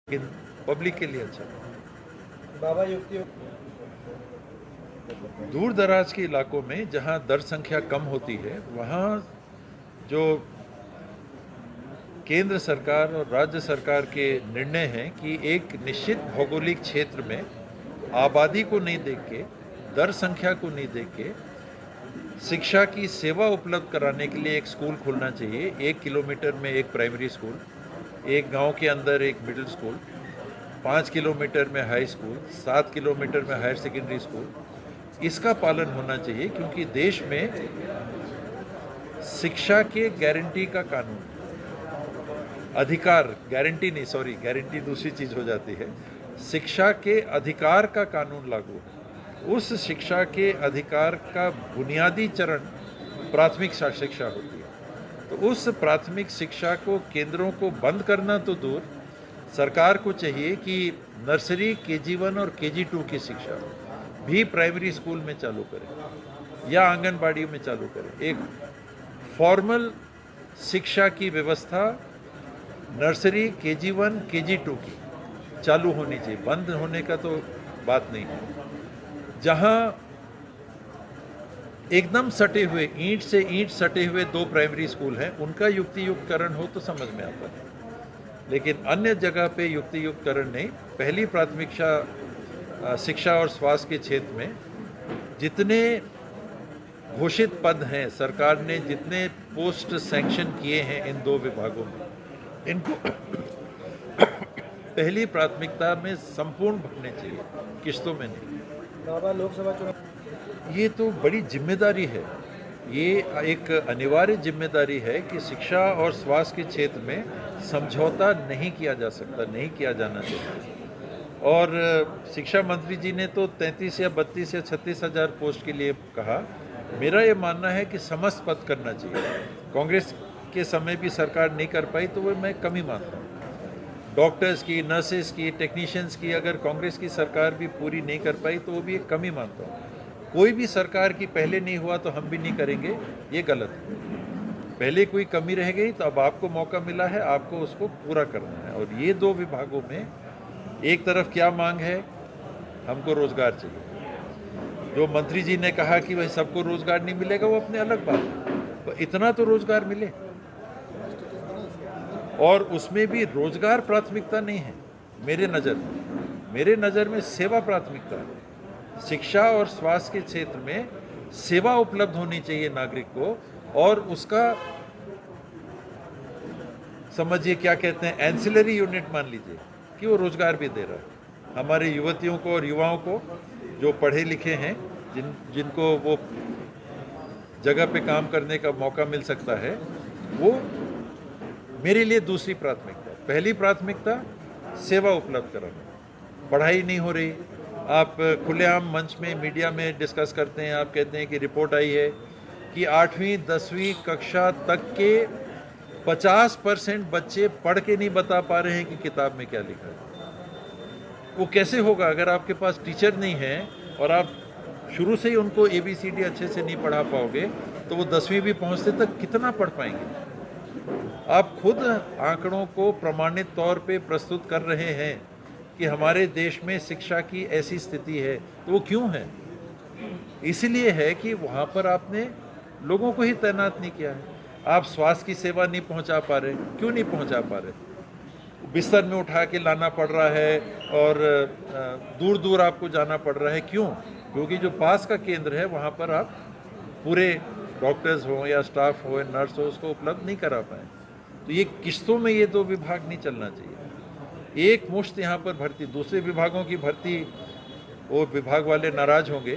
लेकिन पब्लिक के लिए अच्छा। बाबा युक्ति दूर दराज के इलाकों में जहां दर संख्या कम होती है वहां जो केंद्र सरकार और राज्य सरकार के निर्णय हैं कि एक निश्चित भौगोलिक क्षेत्र में आबादी को नहीं देख के, दर संख्या को नहीं देख के शिक्षा की सेवा उपलब्ध कराने के लिए एक स्कूल खोलना चाहिए। 1 किलोमीटर में एक प्राइमरी स्कूल, एक गांव के अंदर एक मिडिल स्कूल, 5 किलोमीटर में हाई स्कूल, 7 किलोमीटर में हायर सेकेंडरी स्कूल, इसका पालन होना चाहिए। क्योंकि देश में शिक्षा के गारंटी का कानून, अधिकार, गारंटी नहीं, सॉरी, गारंटी दूसरी चीज हो जाती है, शिक्षा के अधिकार का कानून लागू है। उस शिक्षा के अधिकार का बुनियादी चरण प्राथमिक शिक्षा होती है। तो उस प्राथमिक शिक्षा को, केंद्रों को बंद करना तो दूर, सरकार को चाहिए कि नर्सरी, KG1 और KG2 की शिक्षा भी प्राइमरी स्कूल में चालू करें या आंगनबाड़ी में चालू करें। एक फॉर्मल शिक्षा की व्यवस्था नर्सरी, KG1, KG2 की चालू होनी चाहिए। बंद होने का तो बात नहीं है। जहां एकदम सटे हुए, ईंट से ईंट सटे हुए 2 प्राइमरी स्कूल हैं, उनका युक्ति युक्तकरण हो तो समझ में आता है, लेकिन अन्य जगह पे युक्ति युक्तकरण नहीं। पहली प्राथमिकता शिक्षा और स्वास्थ्य के क्षेत्र में जितने घोषित पद हैं, सरकार ने जितने पोस्ट सैंक्शन किए हैं इन 2 विभागों में, इनको पहली प्राथमिकता में संपूर्ण भरने चाहिए, किस्तों में नहीं। बाबा लोकसभा चुनाव ये तो बड़ी जिम्मेदारी है, ये एक अनिवार्य जिम्मेदारी है कि शिक्षा और स्वास्थ्य के क्षेत्र में समझौता नहीं किया जा सकता, नहीं किया जाना चाहिए। और शिक्षा मंत्री जी ने तो 33 या 32 या 36 हज़ार पोस्ट के लिए कहा। मेरा ये मानना है कि समस्त पद करना चाहिए। कांग्रेस के समय भी सरकार नहीं कर पाई तो वो मैं कमी मानता हूँ। डॉक्टर्स की, नर्सेस की, टेक्नीशियंस की अगर कांग्रेस की सरकार भी पूरी नहीं कर पाई तो वो भी एक कमी मानता हूँ। कोई भी सरकार की पहले नहीं हुआ तो हम भी नहीं करेंगे, ये गलत है। पहले कोई कमी रह गई तो अब आपको मौका मिला है, आपको उसको पूरा करना है। और ये 2 विभागों में एक तरफ क्या मांग है, हमको रोजगार चाहिए। जो मंत्री जी ने कहा कि भाई सबको रोजगार नहीं मिलेगा, वो अपने अलग बात है, तो इतना तो रोजगार मिले। और उसमें भी रोजगार प्राथमिकता नहीं है मेरे नज़र में सेवा प्राथमिकता है। शिक्षा और स्वास्थ्य के क्षेत्र में सेवा उपलब्ध होनी चाहिए नागरिक को, और उसका समझिए क्या कहते हैं, एंसिलरी यूनिट मान लीजिए कि वो रोजगार भी दे रहा है हमारे युवतियों को और युवाओं को जो पढ़े लिखे हैं, जिनको वो जगह पे काम करने का मौका मिल सकता है। वो मेरे लिए दूसरी प्राथमिकता है। पहली प्राथमिकता सेवा उपलब्ध कराना। पढ़ाई नहीं हो रही, आप खुलेआम मंच में, मीडिया में डिस्कस करते हैं, आप कहते हैं कि रिपोर्ट आई है कि 8वीं 10वीं कक्षा तक के 50% बच्चे पढ़ के नहीं बता पा रहे हैं कि किताब में क्या लिखा है। वो कैसे होगा अगर आपके पास टीचर नहीं है और आप शुरू से ही उनको ABCD अच्छे से नहीं पढ़ा पाओगे, तो वो 10वीं भी पहुंचते तक कितना पढ़ पाएंगे। आप खुद आंकड़ों को प्रमाणित तौर पे प्रस्तुत कर रहे हैं कि हमारे देश में शिक्षा की ऐसी स्थिति है, तो वो क्यों है? इसलिए है कि वहाँ पर आपने लोगों को ही तैनात नहीं किया है। आप स्वास्थ्य की सेवा नहीं पहुँचा पा रहे। क्यों नहीं पहुँचा पा रहे? बिस्तर में उठा के लाना पड़ रहा है और दूर दूर आपको जाना पड़ रहा है। क्यों? क्योंकि जो पास का केंद्र है वहाँ पर आप पूरे डॉक्टर्स हो या स्टाफ हो या नर्स हो, उसको उपलब्ध नहीं करा पाए। तो ये किस्तों में ये 2 विभाग नहीं चलना चाहिए। एक मुश्त यहाँ पर भर्ती, दूसरे विभागों की भर्ती, वो विभाग वाले नाराज होंगे